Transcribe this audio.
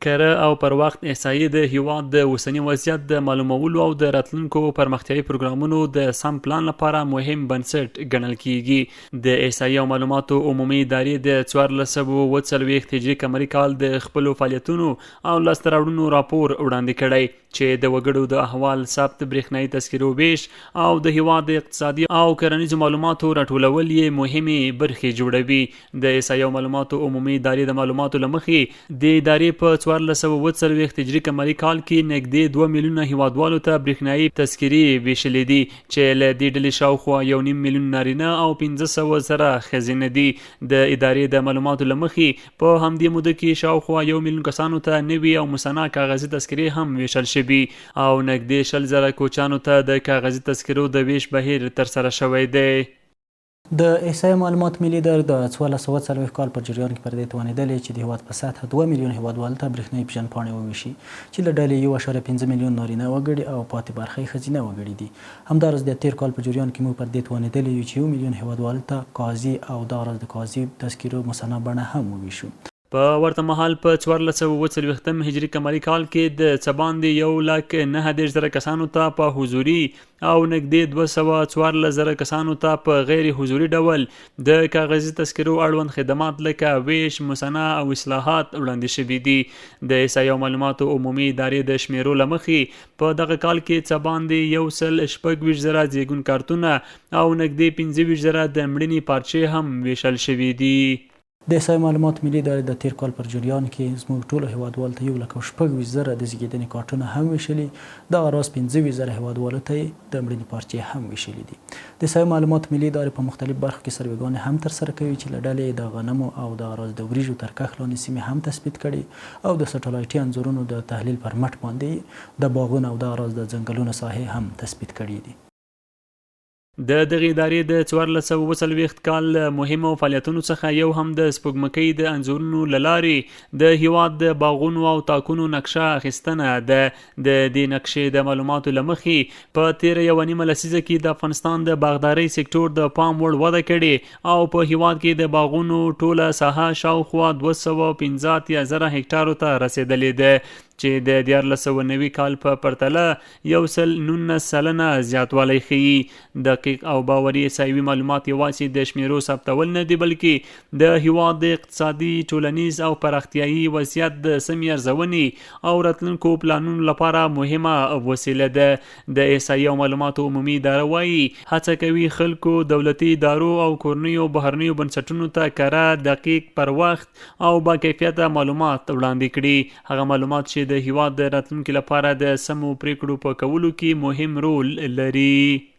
کره او پر وخت احصایې د هیواد د اوسني وضعیت د معلومولو او د راتلونکو پرمختیایي پروګرامونو د سم پلان لپاره مهم بنسټ ګڼل کیږي. د احصایې او معلوماتو عمومي ادارې د 1440 هجري قمري کال د خپلو فعالیتونو او لاسته راوړنو راپور وړاندې کړی چې د وګړو د احوال ثبت، برېښنایي تذکرو ویش او د هیواد د اقتصادي او کرنیزو معلوماتو راټولول یې مهمې برخې جوړوي. د احصایې او معلوماتو عمومي ادارې د معلوماتو له مخې د ادارې په 1440 هجري قمري کال کې نږدې 2 میلیونه هیوادوالو ته برېښنایي تذکرې ویشلې دي چې له دې ډلې شاوخوا 1.5 میلیون نارینه او 1500 زره ښځینه دي. د ادارې د معلوماتو له مخې په همدې موده کې شاوخوا 1 میلیون کسانو ته نوي او مسنه کاغذي تذکرې هم ویشل شوي او نږدې 20 زره کوچانو ته د کاغذي تذکرو د ویش بهیر ترسره شوی دی. د احصایې معلومات ملي ادارې د 1440 کال په جریان کې پر دې توانېدلې چې د هیواد په سطحه 2 میلیون هیوادوالو ته برېښنایي پیژندپاڼې وویشي چې له ډلې 1.5 میلیون نارینه وګړي او پاتې برخه یې ښځینه وګړي دي. همداراز د تیر کال په جریان کې موږ پر دې توانېدلې یو چې 1 میلیون هیوادوالو ته کاغذي او دغه راز د کاغذي تذکرو مسنه بڼه هم وویشو. په ورته مهال په 1440 هجري قمري کال کې د څه باندې 1,09,000 کسانو ته په حضوري او نږدې 214 زره کسانو ته په غیر حضوري ډول د کاغذي تذکرو اړوند خدمات لکه ویش، مسنه او اصلاحات وړاندې شوي دي. د احصایې او معلوماتو عمومي ادارې د شمیرو له مخې په دغه کال کې څه باندې 126 زره زیږون کارتونه او نږدې 25 زره د مړینې پارچې هم ویشل شوي دي. د احصایې معلومات ملي ادارې د تیر کال پر جریان کې زموږ ټولو هیوادوالو ته 1,26,000 زره د زیږیدنې کارتونه هم ویشلي، دغه راز 15 زره هیوادوالو ته یې د مړینې پارچې هم ویشلي دي. د احصایې معلومات ملي ادارې په مختلف برخو کې سروېګانې هم ترسره کوي چې له ډلې د غنمو او دغه راز د وریژو تر کښت لاندې سیمې هم تثبیت کړي او د سټلایټي انځورونو د تحلیل پر مټ باندې د باغونو او دغه راز د ځنګلونو ساحې هم تثبیت کړي دي. د دغې ادارې د 1440 کال مهمو فعالیتونو څخه یو هم د سپوږمکۍ د انځورونو له لارې د هیواد د باغونو او تاکونو نقشه اخیستنه ده. د دې نقشې د معلوماتو له مخې په تېره یوه نیمه لسیزه کې د افغانستان د باغدارۍ سکتور د پام وړ وده کړې او په هیواد کې د باغونو ټوله ساحه شاوخوا 215 زره هکټارو ته رسېدلې ده چې د 1490 کال په پرتله 119 سلنه زیاتوالی ښیي. دقیق او باوري احصایوي معلومات یوازې د شمیرو ثبتول نه دي بلکې د هیواد د اقتصادي، ټولنیز او پراختیایي وضعیت د سمې ارزونې او راتلونکو پلانونو لپاره مهمه وسیله ده. د احصایې او معلوماتو عمومي اداره وایي هڅه کوي خلکو، دولتي ادارو او کورنیو بهرنیو بنسټونو ته کره، دقیق، پر وخت او با کیفیته معلومات وړاندې کړي. هغه معلومات چې د هیواد د راتلونکي لپاره د سمو پریکړو په کولو کې مهم رول لري.